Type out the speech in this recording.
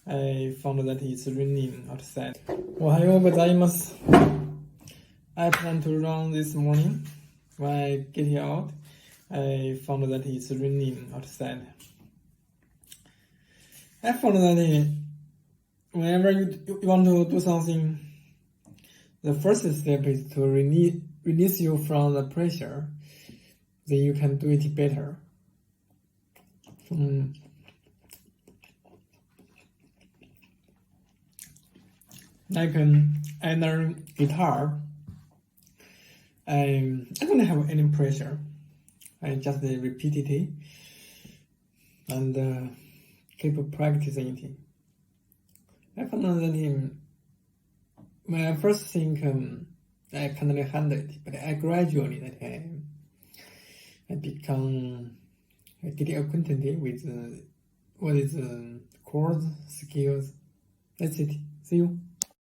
I found that it's raining outside. Ohayou gozaimasu. I plan to run this morning. When I get out, I found that it's raining outside. I found that whenever you want to do something, the first step is to release you from the pressure. Then you can do it better. Like I learn guitar. I don't have any pressure. I just repeat it and keep practicing it. I found that when I first think I cannot handle it, but I gradually I get acquainted with what is chords, skills. That's it. See you.